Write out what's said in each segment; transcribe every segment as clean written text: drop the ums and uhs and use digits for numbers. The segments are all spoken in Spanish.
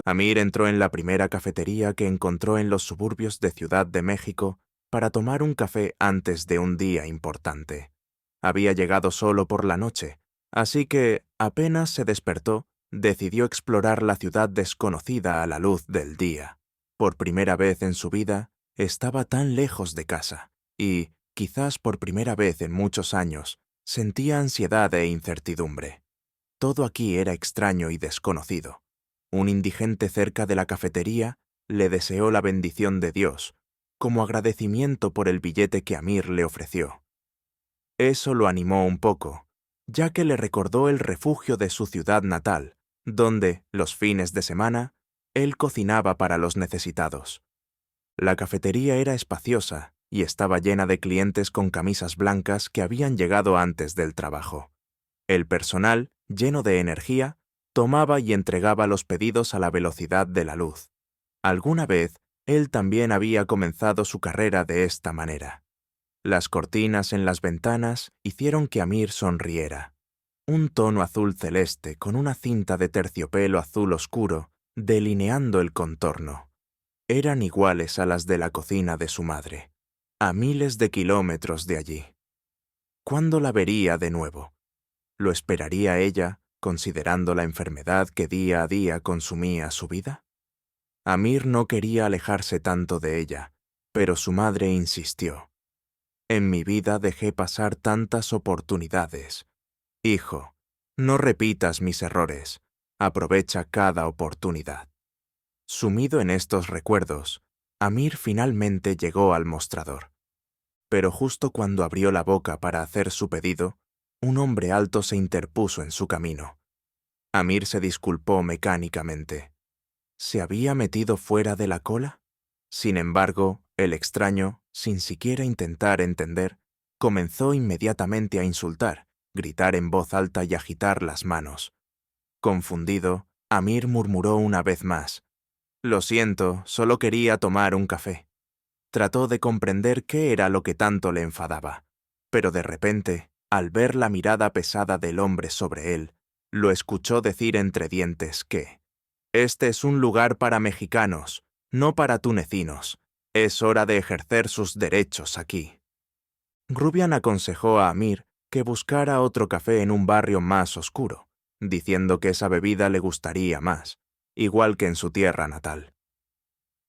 Amir entró en la primera cafetería que encontró en los suburbios de Ciudad de México para tomar un café antes de un día importante. Había llegado solo por la noche, así que, apenas se despertó, decidió explorar la ciudad desconocida a la luz del día. Por primera vez en su vida, estaba tan lejos de casa, y, quizás por primera vez en muchos años, sentía ansiedad e incertidumbre. Todo aquí era extraño y desconocido. Un indigente cerca de la cafetería le deseó la bendición de Dios, como agradecimiento por el billete que Amir le ofreció. Eso lo animó un poco, ya que le recordó el refugio de su ciudad natal, donde, los fines de semana, él cocinaba para los necesitados. La cafetería era espaciosa y estaba llena de clientes con camisas blancas que habían llegado antes del trabajo. El personal, lleno de energía, tomaba y entregaba los pedidos a la velocidad de la luz. Alguna vez, él también había comenzado su carrera de esta manera. Las cortinas en las ventanas hicieron que Amir sonriera. Un tono azul celeste con una cinta de terciopelo azul oscuro delineando el contorno. Eran iguales a las de la cocina de su madre, a miles de kilómetros de allí. ¿Cuándo la vería de nuevo? ¿Lo esperaría ella, considerando la enfermedad que día a día consumía su vida? Amir no quería alejarse tanto de ella, pero su madre insistió. En mi vida dejé pasar tantas oportunidades. Hijo, no repitas mis errores. Aprovecha cada oportunidad. Sumido en estos recuerdos, Amir finalmente llegó al mostrador. Pero justo cuando abrió la boca para hacer su pedido, un hombre alto se interpuso en su camino. Amir se disculpó mecánicamente. ¿Se había metido fuera de la cola? Sin embargo, el extraño, sin siquiera intentar entender, comenzó inmediatamente a insultar, gritar en voz alta y agitar las manos. Confundido, Amir murmuró una vez más. Lo siento, solo quería tomar un café. Trató de comprender qué era lo que tanto le enfadaba, pero de repente, al ver la mirada pesada del hombre sobre él, lo escuchó decir entre dientes que «Este es un lugar para mexicanos, no para tunecinos. Es hora de ejercer sus derechos aquí». Rubian aconsejó a Amir que buscara otro café en un barrio más oscuro, diciendo que esa bebida le gustaría más, igual que en su tierra natal.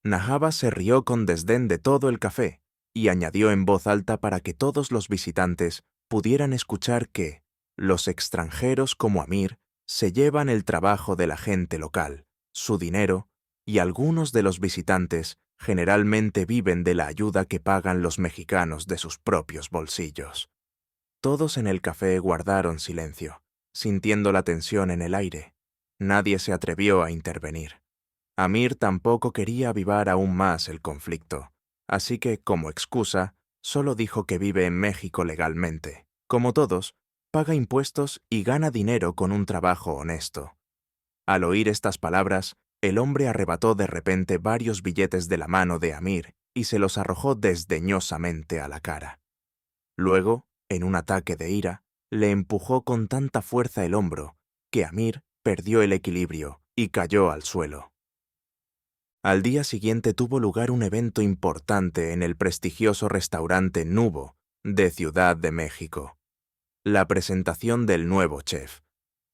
Najaba se rió con desdén de todo el café y añadió en voz alta para que todos los visitantes pudieran escuchar que los extranjeros como Amir se llevan el trabajo de la gente local, su dinero, y algunos de los visitantes generalmente viven de la ayuda que pagan los mexicanos de sus propios bolsillos. Todos en el café guardaron silencio, sintiendo la tensión en el aire. Nadie se atrevió a intervenir. Amir tampoco quería avivar aún más el conflicto, así que, como excusa, solo dijo que vive en México legalmente. Como todos, paga impuestos y gana dinero con un trabajo honesto. Al oír estas palabras, el hombre arrebató de repente varios billetes de la mano de Amir y se los arrojó desdeñosamente a la cara. Luego, en un ataque de ira, le empujó con tanta fuerza el hombro que Amir perdió el equilibrio y cayó al suelo. Al día siguiente tuvo lugar un evento importante en el prestigioso restaurante Nubo de Ciudad de México. La presentación del nuevo chef.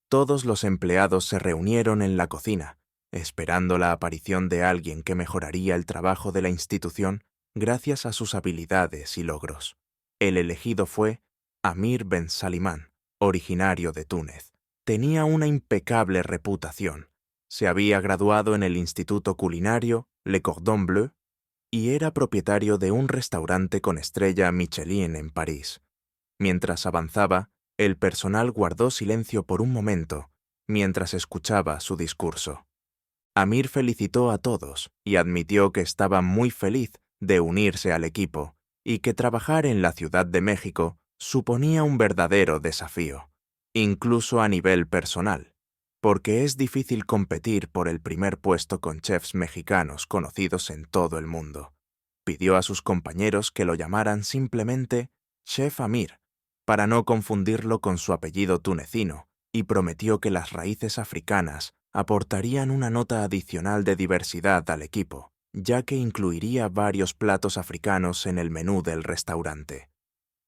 Todos los empleados se reunieron en la cocina, esperando la aparición de alguien que mejoraría el trabajo de la institución gracias a sus habilidades y logros. El elegido fue Amir Ben Salimán, originario de Túnez. Tenía una impecable reputación. Se había graduado en el Instituto Culinario Le Cordon Bleu y era propietario de un restaurante con estrella Michelin en París. Mientras avanzaba, el personal guardó silencio por un momento mientras escuchaba su discurso. Amir felicitó a todos y admitió que estaba muy feliz de unirse al equipo y que trabajar en la Ciudad de México suponía un verdadero desafío, incluso a nivel personal, porque es difícil competir por el primer puesto con chefs mexicanos conocidos en todo el mundo. Pidió a sus compañeros que lo llamaran simplemente Chef Amir, para no confundirlo con su apellido tunecino, y prometió que las raíces africanas aportarían una nota adicional de diversidad al equipo, ya que incluiría varios platos africanos en el menú del restaurante.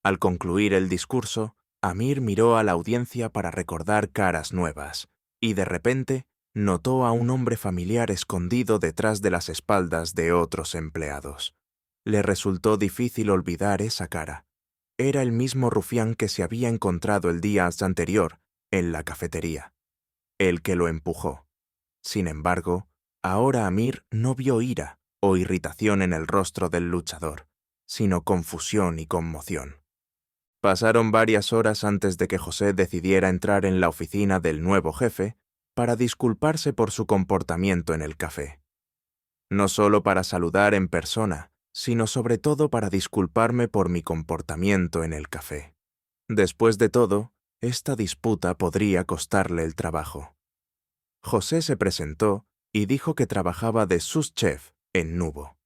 Al concluir el discurso, Amir miró a la audiencia para recordar caras nuevas, y de repente notó a un hombre familiar escondido detrás de las espaldas de otros empleados. Le resultó difícil olvidar esa cara. Era el mismo rufián que se había encontrado el día anterior en la cafetería, el que lo empujó. Sin embargo, ahora Amir no vio ira o irritación en el rostro del luchador, sino confusión y conmoción. Pasaron varias horas antes de que José decidiera entrar en la oficina del nuevo jefe para disculparse por su comportamiento en el café. No solo para saludar en persona, sino sobre todo para disculparme por mi comportamiento en el café. Después de todo, esta disputa podría costarle el trabajo. José se presentó y dijo que trabajaba de sous-chef en Nubo.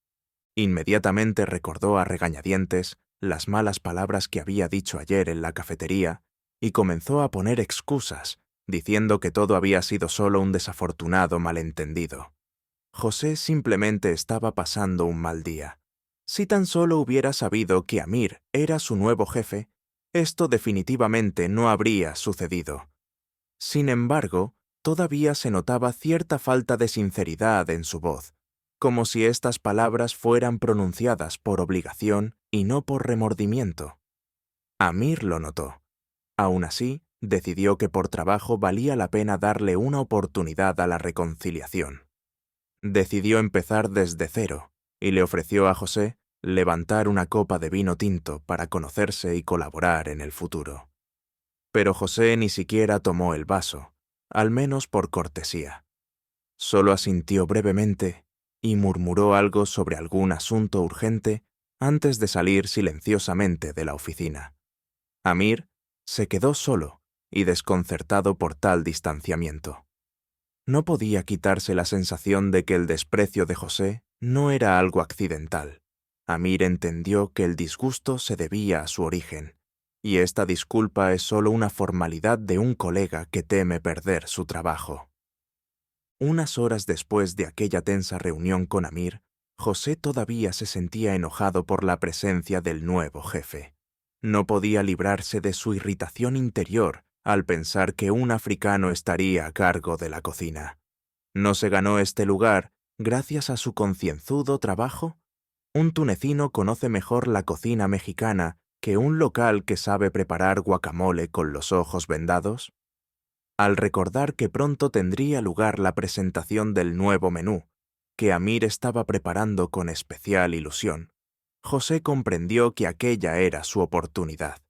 Inmediatamente recordó a regañadientes las malas palabras que había dicho ayer en la cafetería y comenzó a poner excusas, diciendo que todo había sido solo un desafortunado malentendido. José simplemente estaba pasando un mal día. Si tan solo hubiera sabido que Amir era su nuevo jefe, esto definitivamente no habría sucedido. Sin embargo, todavía se notaba cierta falta de sinceridad en su voz, como si estas palabras fueran pronunciadas por obligación y no por remordimiento. Amir lo notó. Aún así, decidió que por trabajo valía la pena darle una oportunidad a la reconciliación. Decidió empezar desde cero y le ofreció a José levantar una copa de vino tinto para conocerse y colaborar en el futuro. Pero José ni siquiera tomó el vaso, al menos por cortesía. Solo asintió brevemente y murmuró algo sobre algún asunto urgente antes de salir silenciosamente de la oficina. Amir se quedó solo y desconcertado por tal distanciamiento. No podía quitarse la sensación de que el desprecio de José no era algo accidental. Amir entendió que el disgusto se debía a su origen, y esta disculpa es solo una formalidad de un colega que teme perder su trabajo. Unas horas después de aquella tensa reunión con Amir, José todavía se sentía enojado por la presencia del nuevo jefe. No podía librarse de su irritación interior al pensar que un africano estaría a cargo de la cocina. ¿No se ganó este lugar gracias a su concienzudo trabajo? ¿Un tunecino conoce mejor la cocina mexicana que un local que sabe preparar guacamole con los ojos vendados? Al recordar que pronto tendría lugar la presentación del nuevo menú, que Amir estaba preparando con especial ilusión, José comprendió que aquella era su oportunidad.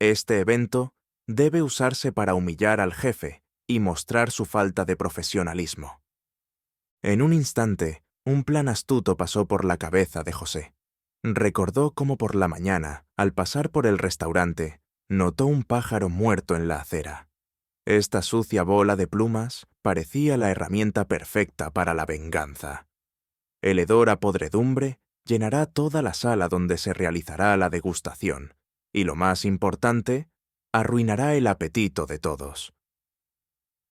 Este evento debe usarse para humillar al jefe y mostrar su falta de profesionalismo. En un instante, un plan astuto pasó por la cabeza de José. Recordó cómo por la mañana, al pasar por el restaurante, notó un pájaro muerto en la acera. Esta sucia bola de plumas parecía la herramienta perfecta para la venganza. El hedor a podredumbre llenará toda la sala donde se realizará la degustación, y lo más importante, arruinará el apetito de todos.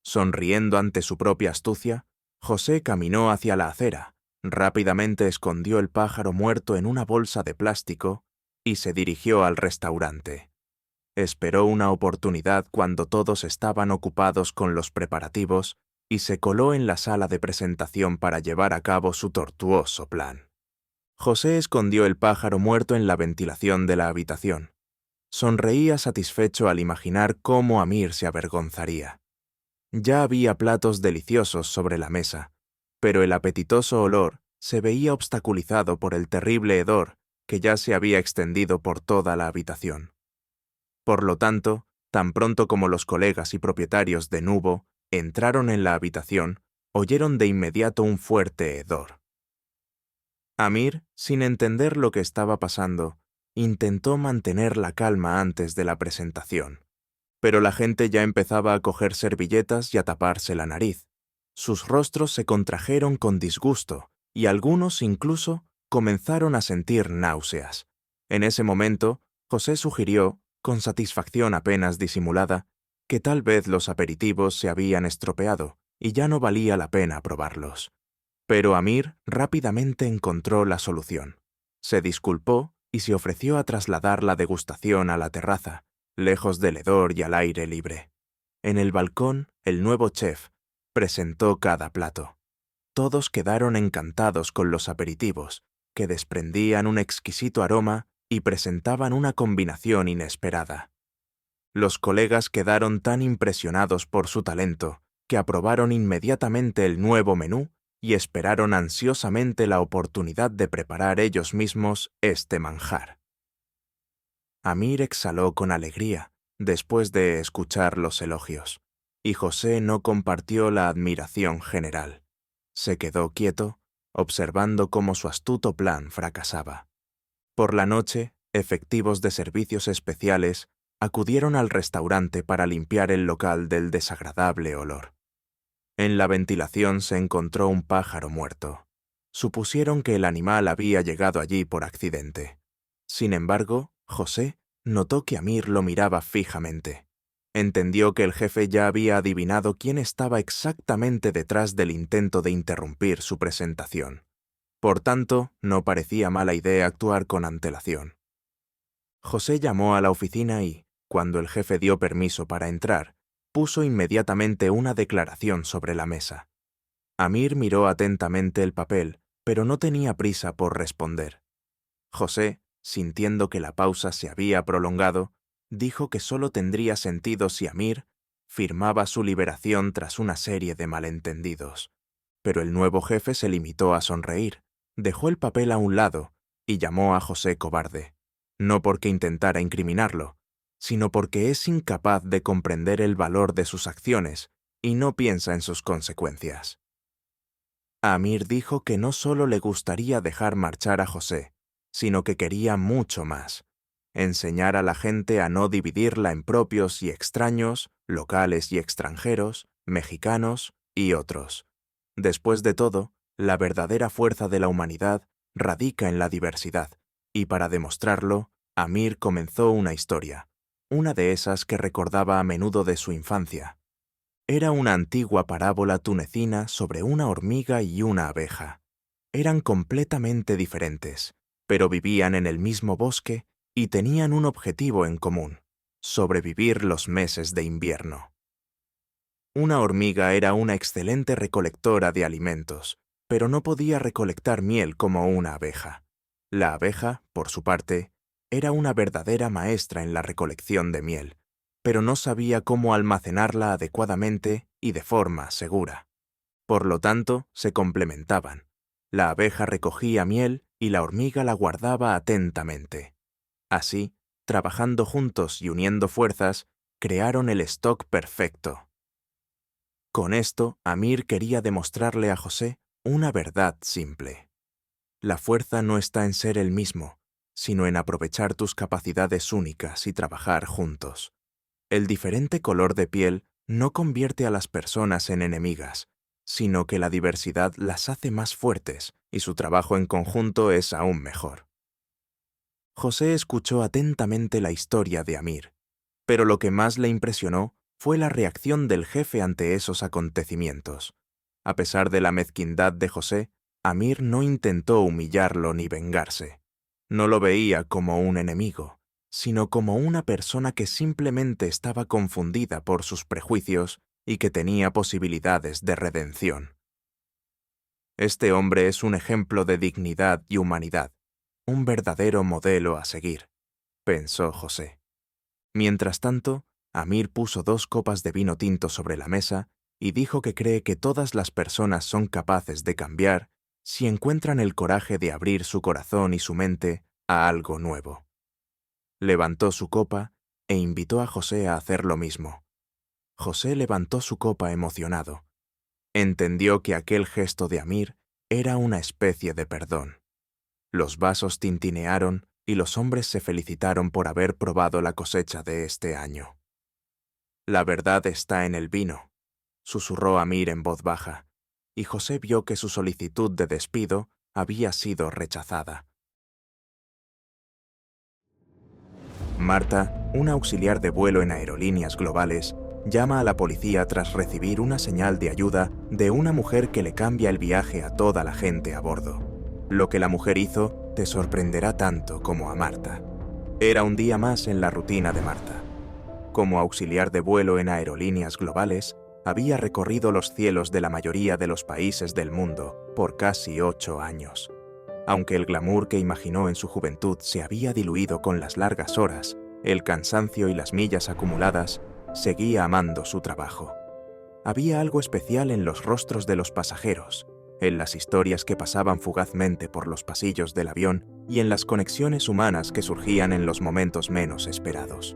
Sonriendo ante su propia astucia, José caminó hacia la acera, rápidamente escondió el pájaro muerto en una bolsa de plástico y se dirigió al restaurante. Esperó una oportunidad cuando todos estaban ocupados con los preparativos y se coló en la sala de presentación para llevar a cabo su tortuoso plan. José escondió el pájaro muerto en la ventilación de la habitación. Sonreía satisfecho al imaginar cómo Amir se avergonzaría. Ya había platos deliciosos sobre la mesa, pero el apetitoso olor se veía obstaculizado por el terrible hedor que ya se había extendido por toda la habitación. Por lo tanto, tan pronto como los colegas y propietarios de Nubo entraron en la habitación, oyeron de inmediato un fuerte hedor. Amir, sin entender lo que estaba pasando, intentó mantener la calma antes de la presentación. Pero la gente ya empezaba a coger servilletas y a taparse la nariz. Sus rostros se contrajeron con disgusto y algunos incluso comenzaron a sentir náuseas. En ese momento, José sugirió, con satisfacción apenas disimulada, que tal vez los aperitivos se habían estropeado y ya no valía la pena probarlos. Pero Amir rápidamente encontró la solución. Se disculpó y se ofreció a trasladar la degustación a la terraza, lejos del hedor y al aire libre. En el balcón, el nuevo chef presentó cada plato. Todos quedaron encantados con los aperitivos, que desprendían un exquisito aroma y presentaban una combinación inesperada. Los colegas quedaron tan impresionados por su talento que aprobaron inmediatamente el nuevo menú y esperaron ansiosamente la oportunidad de preparar ellos mismos este manjar. Amir exhaló con alegría después de escuchar los elogios, y José no compartió la admiración general. Se quedó quieto, observando cómo su astuto plan fracasaba. Por la noche, efectivos de servicios especiales acudieron al restaurante para limpiar el local del desagradable olor. En la ventilación se encontró un pájaro muerto. Supusieron que el animal había llegado allí por accidente. Sin embargo, José notó que Amir lo miraba fijamente. Entendió que el jefe ya había adivinado quién estaba exactamente detrás del intento de interrumpir su presentación. Por tanto, no parecía mala idea actuar con antelación. José llamó a la oficina y, cuando el jefe dio permiso para entrar, puso inmediatamente una declaración sobre la mesa. Amir miró atentamente el papel, pero no tenía prisa por responder. José, sintiendo que la pausa se había prolongado, dijo que solo tendría sentido si Amir firmaba su liberación tras una serie de malentendidos. Pero el nuevo jefe se limitó a sonreír, dejó el papel a un lado y llamó a José cobarde, no porque intentara incriminarlo, sino porque es incapaz de comprender el valor de sus acciones y no piensa en sus consecuencias. Amir dijo que no solo le gustaría dejar marchar a José, sino que quería mucho más: enseñar a la gente a no dividirla en propios y extraños, locales y extranjeros, mexicanos y otros. Después de todo, la verdadera fuerza de la humanidad radica en la diversidad, y para demostrarlo, Amir comenzó una historia, una de esas que recordaba a menudo de su infancia. Era una antigua parábola tunecina sobre una hormiga y una abeja. Eran completamente diferentes, pero vivían en el mismo bosque y tenían un objetivo en común: sobrevivir los meses de invierno. Una hormiga era una excelente recolectora de alimentos, pero no podía recolectar miel como una abeja. La abeja, por su parte, era una verdadera maestra en la recolección de miel, pero no sabía cómo almacenarla adecuadamente y de forma segura. Por lo tanto, se complementaban. La abeja recogía miel y la hormiga la guardaba atentamente. Así, trabajando juntos y uniendo fuerzas, crearon el stock perfecto. Con esto, Amir quería demostrarle a José una verdad simple. La fuerza no está en ser el mismo, sino en aprovechar tus capacidades únicas y trabajar juntos. El diferente color de piel no convierte a las personas en enemigas, sino que la diversidad las hace más fuertes y su trabajo en conjunto es aún mejor. José escuchó atentamente la historia de Amir, pero lo que más le impresionó fue la reacción del jefe ante esos acontecimientos. A pesar de la mezquindad de José, Amir no intentó humillarlo ni vengarse. No lo veía como un enemigo, sino como una persona que simplemente estaba confundida por sus prejuicios y que tenía posibilidades de redención. Este hombre es un ejemplo de dignidad y humanidad, un verdadero modelo a seguir, pensó José. Mientras tanto, Amir puso 2 copas de vino tinto sobre la mesa y dijo que cree que todas las personas son capaces de cambiar si encuentran el coraje de abrir su corazón y su mente a algo nuevo. Levantó su copa e invitó a José a hacer lo mismo. José levantó su copa emocionado. Entendió que aquel gesto de Amir era una especie de perdón. Los vasos tintinearon y los hombres se felicitaron por haber probado la cosecha de este año. La verdad está en el vino, susurró Amir en voz baja, y José vio que su solicitud de despido había sido rechazada. Marta, una auxiliar de vuelo en Aerolíneas Globales, llama a la policía tras recibir una señal de ayuda de una mujer que le cambia el viaje a toda la gente a bordo. Lo que la mujer hizo te sorprenderá tanto como a Marta. Era un día más en la rutina de Marta. Como auxiliar de vuelo en aerolíneas globales, había recorrido los cielos de la mayoría de los países del mundo por casi 8 años. Aunque el glamour que imaginó en su juventud se había diluido con las largas horas, el cansancio y las millas acumuladas, seguía amando su trabajo. Había algo especial en los rostros de los pasajeros, en las historias que pasaban fugazmente por los pasillos del avión y en las conexiones humanas que surgían en los momentos menos esperados.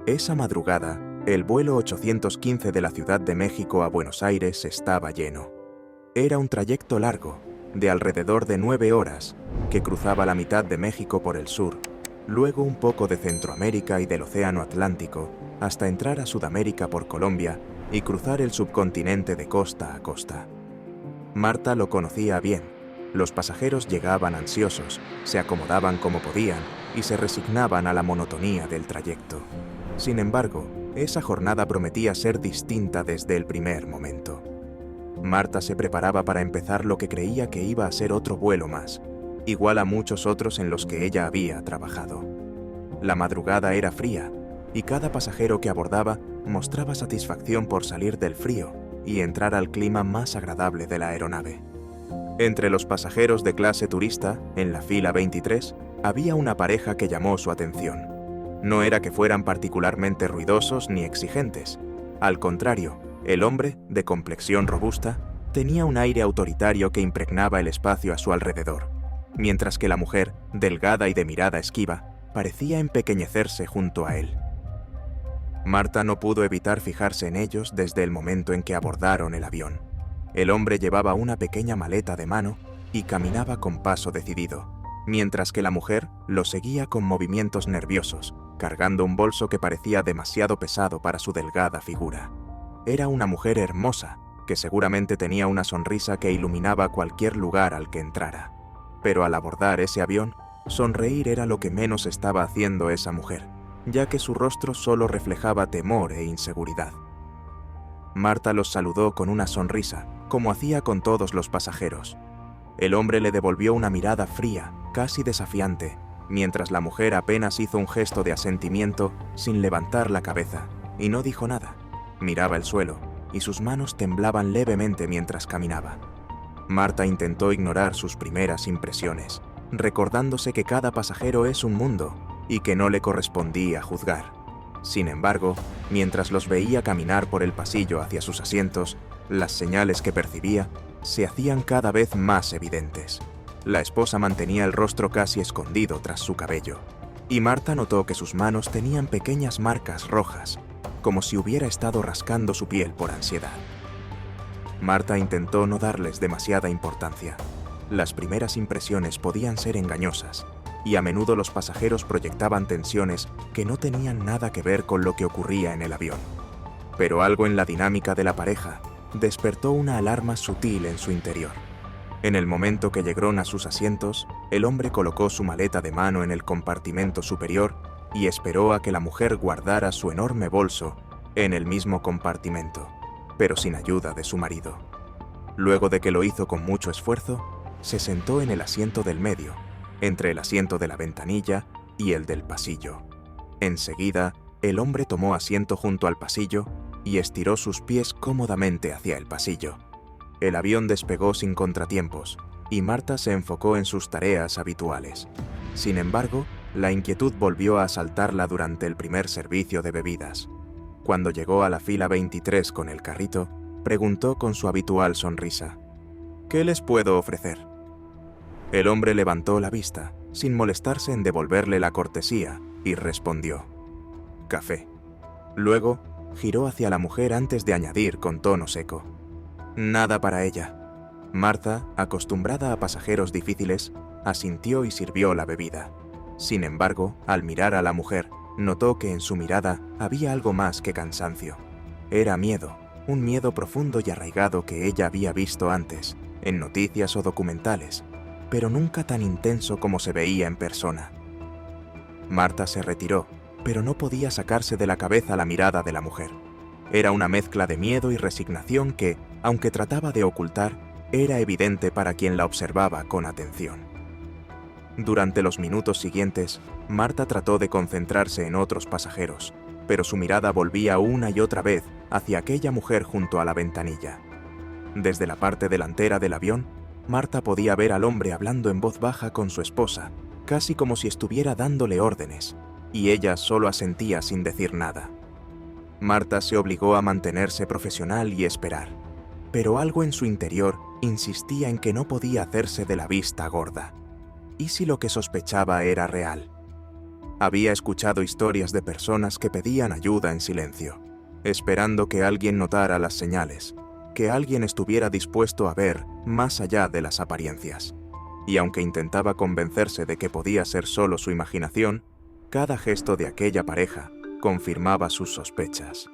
Esa madrugada, el vuelo 815 de la Ciudad de México a Buenos Aires estaba lleno. Era un trayecto largo, de alrededor de 9 horas, que cruzaba la mitad de México por el sur, luego un poco de Centroamérica y del Océano Atlántico, hasta entrar a Sudamérica por Colombia y cruzar el subcontinente de costa a costa. Marta lo conocía bien. Los pasajeros llegaban ansiosos, se acomodaban como podían y se resignaban a la monotonía del trayecto. Sin embargo, esa jornada prometía ser distinta desde el primer momento. Marta se preparaba para empezar lo que creía que iba a ser otro vuelo más, igual a muchos otros en los que ella había trabajado. La madrugada era fría, y cada pasajero que abordaba mostraba satisfacción por salir del frío y entrar al clima más agradable de la aeronave. Entre los pasajeros de clase turista, en la fila 23, había una pareja que llamó su atención. No era que fueran particularmente ruidosos ni exigentes. Al contrario, el hombre, de complexión robusta, tenía un aire autoritario que impregnaba el espacio a su alrededor, mientras que la mujer, delgada y de mirada esquiva, parecía empequeñecerse junto a él. Marta no pudo evitar fijarse en ellos desde el momento en que abordaron el avión. El hombre llevaba una pequeña maleta de mano y caminaba con paso decidido, mientras que la mujer lo seguía con movimientos nerviosos, cargando un bolso que parecía demasiado pesado para su delgada figura. Era una mujer hermosa, que seguramente tenía una sonrisa que iluminaba cualquier lugar al que entrara. Pero al abordar ese avión, sonreír era lo que menos estaba haciendo esa mujer, ya que su rostro solo reflejaba temor e inseguridad. Marta los saludó con una sonrisa, como hacía con todos los pasajeros. El hombre le devolvió una mirada fría, casi desafiante, mientras la mujer apenas hizo un gesto de asentimiento sin levantar la cabeza, y no dijo nada. Miraba el suelo, y sus manos temblaban levemente mientras caminaba. Marta intentó ignorar sus primeras impresiones, recordándose que cada pasajero es un mundo y que no le correspondía juzgar. Sin embargo, mientras los veía caminar por el pasillo hacia sus asientos, las señales que percibía se hacían cada vez más evidentes. La esposa mantenía el rostro casi escondido tras su cabello, y Marta notó que sus manos tenían pequeñas marcas rojas, como si hubiera estado rascando su piel por ansiedad. Marta intentó no darles demasiada importancia. Las primeras impresiones podían ser engañosas, y a menudo los pasajeros proyectaban tensiones que no tenían nada que ver con lo que ocurría en el avión. Pero algo en la dinámica de la pareja despertó una alarma sutil en su interior. En el momento que llegaron a sus asientos, el hombre colocó su maleta de mano en el compartimento superior y esperó a que la mujer guardara su enorme bolso en el mismo compartimento, pero sin ayuda de su marido. Luego de que lo hizo con mucho esfuerzo, se sentó en el asiento del medio, entre el asiento de la ventanilla y el del pasillo. Enseguida, el hombre tomó asiento junto al pasillo y estiró sus pies cómodamente hacia el pasillo. El avión despegó sin contratiempos y Marta se enfocó en sus tareas habituales. Sin embargo, la inquietud volvió a asaltarla durante el primer servicio de bebidas. Cuando llegó a la fila 23 con el carrito, preguntó con su habitual sonrisa: «¿Qué les puedo ofrecer?». El hombre levantó la vista, sin molestarse en devolverle la cortesía, y respondió: «Café». Luego, giró hacia la mujer antes de añadir con tono seco: «Nada para ella». Marta, acostumbrada a pasajeros difíciles, asintió y sirvió la bebida. Sin embargo, al mirar a la mujer, notó que en su mirada había algo más que cansancio. Era miedo, un miedo profundo y arraigado que ella había visto antes, en noticias o documentales, pero nunca tan intenso como se veía en persona. Marta se retiró, pero no podía sacarse de la cabeza la mirada de la mujer. Era una mezcla de miedo y resignación que, aunque trataba de ocultar, era evidente para quien la observaba con atención. Durante los minutos siguientes, Marta trató de concentrarse en otros pasajeros, pero su mirada volvía una y otra vez hacia aquella mujer junto a la ventanilla. Desde la parte delantera del avión, Marta podía ver al hombre hablando en voz baja con su esposa, casi como si estuviera dándole órdenes, y ella solo asentía sin decir nada. Marta se obligó a mantenerse profesional y esperar, pero algo en su interior insistía en que no podía hacerse de la vista gorda. ¿Y si lo que sospechaba era real? Había escuchado historias de personas que pedían ayuda en silencio, esperando que alguien notara las señales, que alguien estuviera dispuesto a ver más allá de las apariencias. Y aunque intentaba convencerse de que podía ser solo su imaginación, cada gesto de aquella pareja confirmaba sus sospechas.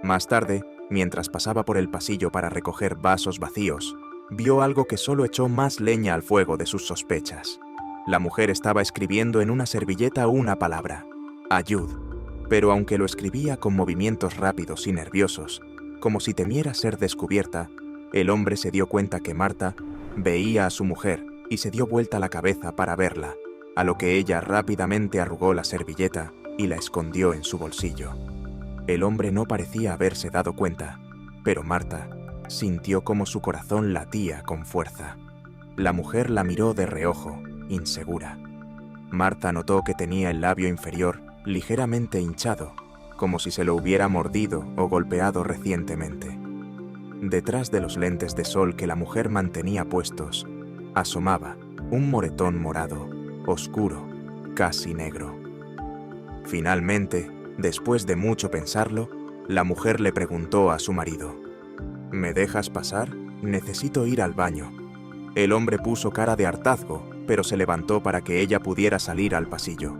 Más tarde, mientras pasaba por el pasillo para recoger vasos vacíos, vio algo que solo echó más leña al fuego de sus sospechas. La mujer estaba escribiendo en una servilleta una palabra: ayud, pero aunque lo escribía con movimientos rápidos y nerviosos, como si temiera ser descubierta, el hombre se dio cuenta que Marta veía a su mujer y se dio vuelta la cabeza para verla, a lo que ella rápidamente arrugó la servilleta y la escondió en su bolsillo. El hombre no parecía haberse dado cuenta, pero Marta sintió como su corazón latía con fuerza. La mujer la miró de reojo, insegura. Marta notó que tenía el labio inferior ligeramente hinchado, como si se lo hubiera mordido o golpeado recientemente. Detrás de los lentes de sol que la mujer mantenía puestos, asomaba un moretón morado, oscuro, casi negro. Finalmente, después de mucho pensarlo, la mujer le preguntó a su marido: ¿Me dejas pasar? Necesito ir al baño. El hombre puso cara de hartazgo, pero se levantó para que ella pudiera salir al pasillo.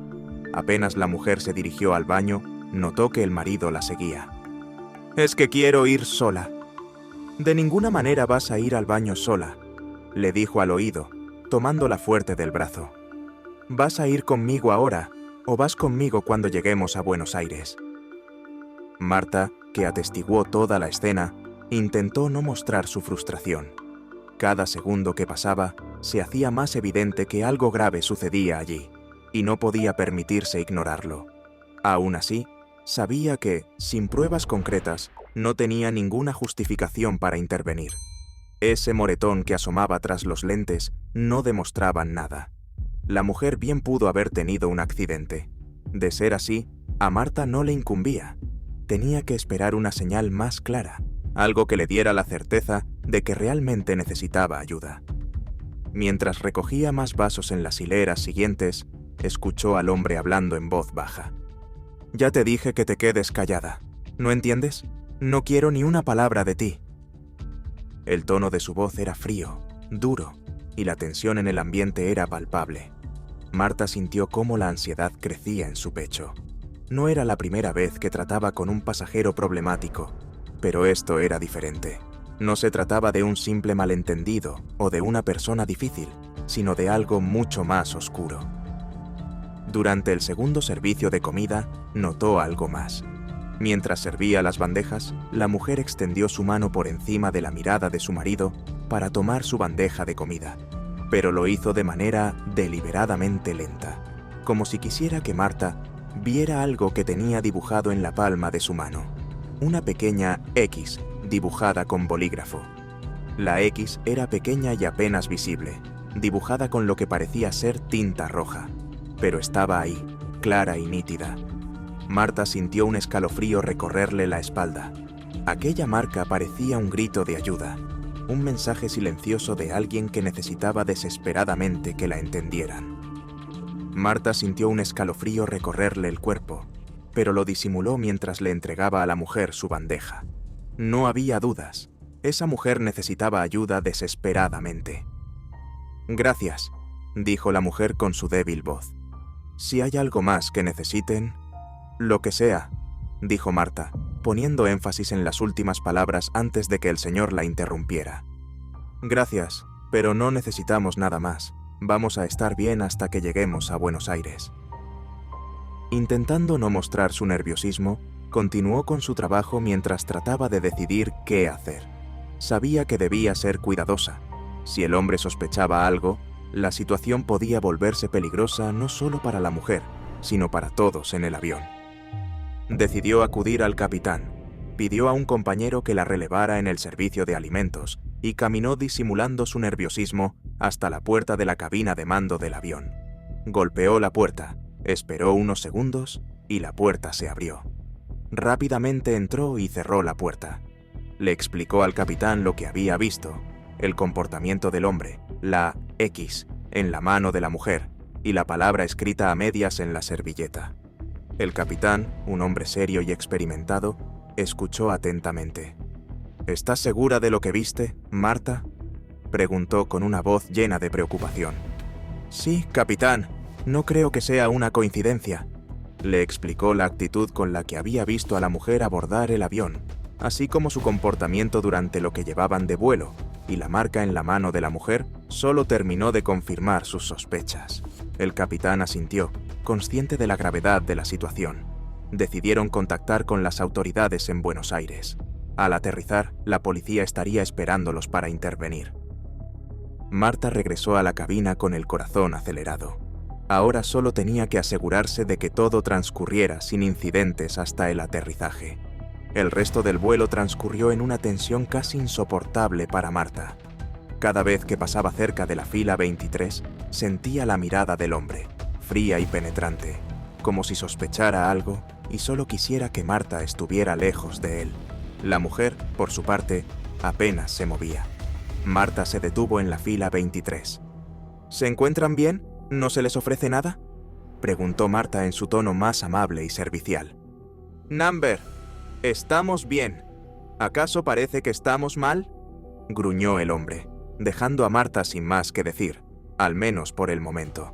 Apenas la mujer se dirigió al baño, notó que el marido la seguía. «Es que quiero ir sola». «De ninguna manera vas a ir al baño sola», le dijo al oído, tomándola fuerte del brazo. «¿Vas a ir conmigo ahora o vas conmigo cuando lleguemos a Buenos Aires?» Marta, que atestiguó toda la escena, intentó no mostrar su frustración. Cada segundo que pasaba, se hacía más evidente que algo grave sucedía allí, y no podía permitirse ignorarlo. Aún así, sabía que, sin pruebas concretas, no tenía ninguna justificación para intervenir. Ese moretón que asomaba tras los lentes no demostraba nada. La mujer bien pudo haber tenido un accidente. De ser así, a Marta no le incumbía. Tenía que esperar una señal más clara, algo que le diera la certeza de que realmente necesitaba ayuda. Mientras recogía más vasos en las hileras siguientes, escuchó al hombre hablando en voz baja. «Ya te dije que te quedes callada. ¿No entiendes? No quiero ni una palabra de ti». El tono de su voz era frío, duro, y la tensión en el ambiente era palpable. Marta sintió cómo la ansiedad crecía en su pecho. No era la primera vez que trataba con un pasajero problemático, pero esto era diferente. No se trataba de un simple malentendido o de una persona difícil, sino de algo mucho más oscuro. Durante el segundo servicio de comida, notó algo más. Mientras servía las bandejas, la mujer extendió su mano por encima de la mirada de su marido para tomar su bandeja de comida, pero lo hizo de manera deliberadamente lenta, como si quisiera que Marta viera algo que tenía dibujado en la palma de su mano, una pequeña X dibujada con bolígrafo. La X era pequeña y apenas visible, dibujada con lo que parecía ser tinta roja, pero estaba ahí, clara y nítida. Marta sintió un escalofrío recorrerle la espalda. Aquella marca parecía un grito de ayuda, un mensaje silencioso de alguien que necesitaba desesperadamente que la entendieran. Marta sintió un escalofrío recorrerle el cuerpo, pero lo disimuló mientras le entregaba a la mujer su bandeja. No había dudas. Esa mujer necesitaba ayuda desesperadamente. «Gracias», dijo la mujer con su débil voz. «Si hay algo más que necesiten...» «Lo que sea», dijo Marta, poniendo énfasis en las últimas palabras antes de que el señor la interrumpiera. «Gracias, pero no necesitamos nada más. Vamos a estar bien hasta que lleguemos a Buenos Aires». Intentando no mostrar su nerviosismo, continuó con su trabajo mientras trataba de decidir qué hacer. Sabía que debía ser cuidadosa. Si el hombre sospechaba algo, la situación podía volverse peligrosa no solo para la mujer, sino para todos en el avión. Decidió acudir al capitán. Pidió a un compañero que la relevara en el servicio de alimentos y caminó disimulando su nerviosismo hasta la puerta de la cabina de mando del avión. Golpeó la puerta, esperó unos segundos y la puerta se abrió. Rápidamente entró y cerró la puerta. Le explicó al capitán lo que había visto, el comportamiento del hombre, la X en la mano de la mujer y la palabra escrita a medias en la servilleta. El capitán, un hombre serio y experimentado, escuchó atentamente. ¿Estás segura de lo que viste, Marta?, preguntó con una voz llena de preocupación. Sí, capitán, no creo que sea una coincidencia, le explicó la actitud con la que había visto a la mujer abordar el avión, así como su comportamiento durante lo que llevaban de vuelo, y la marca en la mano de la mujer solo terminó de confirmar sus sospechas. El capitán asintió, consciente de la gravedad de la situación. Decidieron contactar con las autoridades en Buenos Aires. Al aterrizar, la policía estaría esperándolos para intervenir. Marta regresó a la cabina con el corazón acelerado. Ahora solo tenía que asegurarse de que todo transcurriera sin incidentes hasta el aterrizaje. El resto del vuelo transcurrió en una tensión casi insoportable para Marta. Cada vez que pasaba cerca de la fila 23, sentía la mirada del hombre, fría y penetrante, como si sospechara algo y solo quisiera que Marta estuviera lejos de él. La mujer, por su parte, apenas se movía. Marta se detuvo en la fila 23. ¿Se encuentran bien? ¿No se les ofrece nada?, preguntó Marta en su tono más amable y servicial. Number, estamos bien. ¿Acaso parece que estamos mal?, gruñó el hombre, dejando a Marta sin más que decir, al menos por el momento.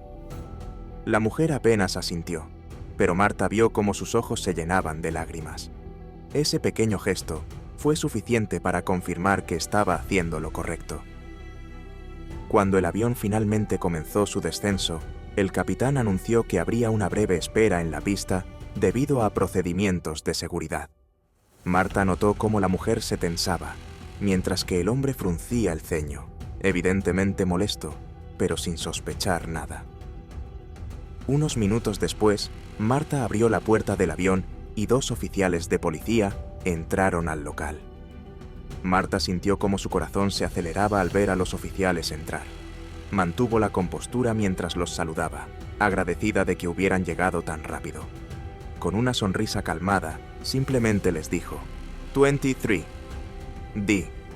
La mujer apenas asintió, pero Marta vio cómo sus ojos se llenaban de lágrimas. Ese pequeño gesto fue suficiente para confirmar que estaba haciendo lo correcto. Cuando el avión finalmente comenzó su descenso, el capitán anunció que habría una breve espera en la pista debido a procedimientos de seguridad. Marta notó cómo la mujer se tensaba, mientras que el hombre fruncía el ceño, evidentemente molesto, pero sin sospechar nada. Unos minutos después, Marta abrió la puerta del avión y 2 oficiales de policía entraron al local. Marta sintió cómo su corazón se aceleraba al ver a los oficiales entrar. Mantuvo la compostura mientras los saludaba, agradecida de que hubieran llegado tan rápido. Con una sonrisa calmada, simplemente les dijo, 23.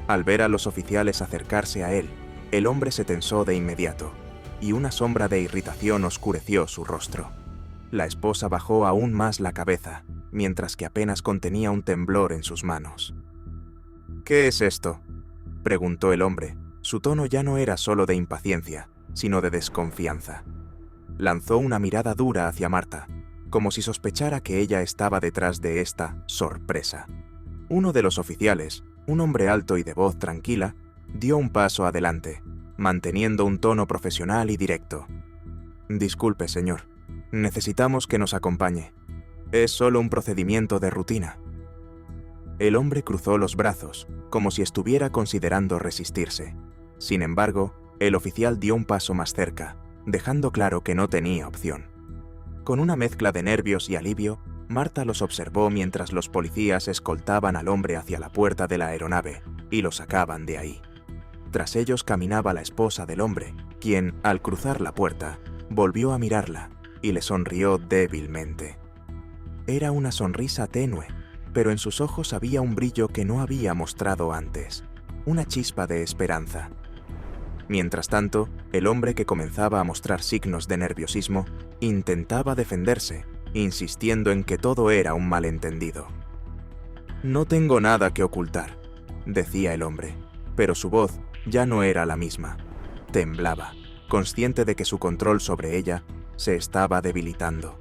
Al ver a los oficiales acercarse a él, el hombre se tensó de inmediato, y una sombra de irritación oscureció su rostro. La esposa bajó aún más la cabeza, mientras que apenas contenía un temblor en sus manos. ¿Qué es esto?, preguntó el hombre. Su tono ya no era solo de impaciencia, sino de desconfianza. Lanzó una mirada dura hacia Marta, como si sospechara que ella estaba detrás de esta sorpresa. Uno de los oficiales, un hombre alto y de voz tranquila, dio un paso adelante, manteniendo un tono profesional y directo. Disculpe, señor. Necesitamos que nos acompañe. Es solo un procedimiento de rutina. El hombre cruzó los brazos, como si estuviera considerando resistirse. Sin embargo, el oficial dio un paso más cerca, dejando claro que no tenía opción. Con una mezcla de nervios y alivio, Marta los observó mientras los policías escoltaban al hombre hacia la puerta de la aeronave y lo sacaban de ahí. Tras ellos caminaba la esposa del hombre, quien, al cruzar la puerta, volvió a mirarla y le sonrió débilmente. Era una sonrisa tenue, pero en sus ojos había un brillo que no había mostrado antes, una chispa de esperanza. Mientras tanto, el hombre, que comenzaba a mostrar signos de nerviosismo, intentaba defenderse, insistiendo en que todo era un malentendido. «No tengo nada que ocultar», decía el hombre, pero su voz ya no era la misma. Temblaba, consciente de que su control sobre ella se estaba debilitando.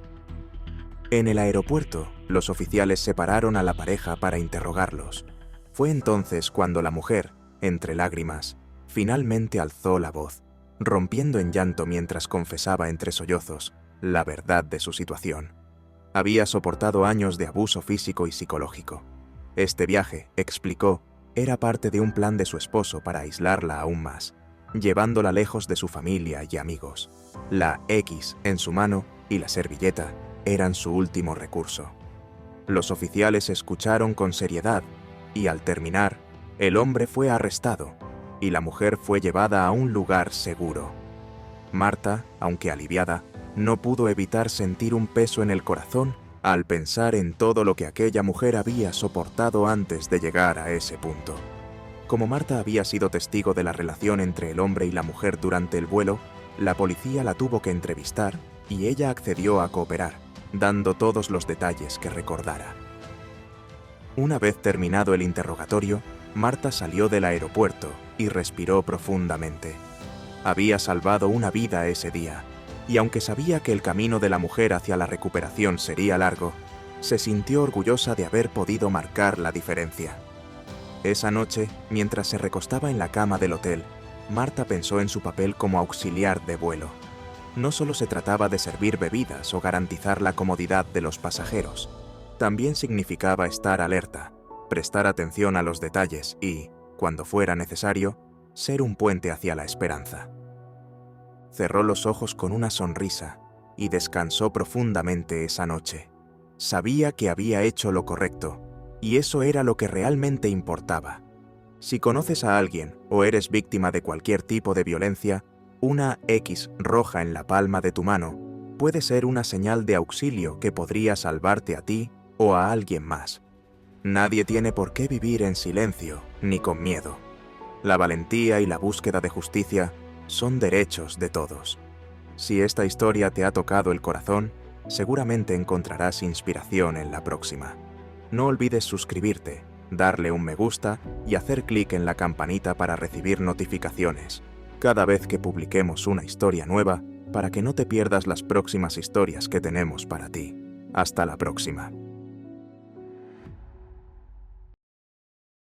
En el aeropuerto, los oficiales separaron a la pareja para interrogarlos. Fue entonces cuando la mujer, entre lágrimas, finalmente alzó la voz, rompiendo en llanto mientras confesaba entre sollozos la verdad de su situación. Había soportado años de abuso físico y psicológico. Este viaje, explicó, era parte de un plan de su esposo para aislarla aún más, llevándola lejos de su familia y amigos. La X en su mano y la servilleta eran su último recurso. Los oficiales escucharon con seriedad y, al terminar, el hombre fue arrestado y la mujer fue llevada a un lugar seguro. Marta, aunque aliviada, no pudo evitar sentir un peso en el corazón al pensar en todo lo que aquella mujer había soportado antes de llegar a ese punto. Como Marta había sido testigo de la relación entre el hombre y la mujer durante el vuelo, la policía la tuvo que entrevistar y ella accedió a cooperar, dando todos los detalles que recordara. Una vez terminado el interrogatorio, Marta salió del aeropuerto y respiró profundamente. Había salvado una vida ese día, y aunque sabía que el camino de la mujer hacia la recuperación sería largo, se sintió orgullosa de haber podido marcar la diferencia. Esa noche, mientras se recostaba en la cama del hotel, Marta pensó en su papel como auxiliar de vuelo. No solo se trataba de servir bebidas o garantizar la comodidad de los pasajeros, también significaba estar alerta, prestar atención a los detalles y, cuando fuera necesario, ser un puente hacia la esperanza. Cerró los ojos con una sonrisa y descansó profundamente esa noche. Sabía que había hecho lo correcto, y eso era lo que realmente importaba. Si conoces a alguien o eres víctima de cualquier tipo de violencia, una X roja en la palma de tu mano puede ser una señal de auxilio que podría salvarte a ti o a alguien más. Nadie tiene por qué vivir en silencio ni con miedo. La valentía y la búsqueda de justicia son derechos de todos. Si esta historia te ha tocado el corazón, seguramente encontrarás inspiración en la próxima. No olvides suscribirte, darle un me gusta y hacer clic en la campanita para recibir notificaciones cada vez que publiquemos una historia nueva, para que no te pierdas las próximas historias que tenemos para ti. Hasta la próxima.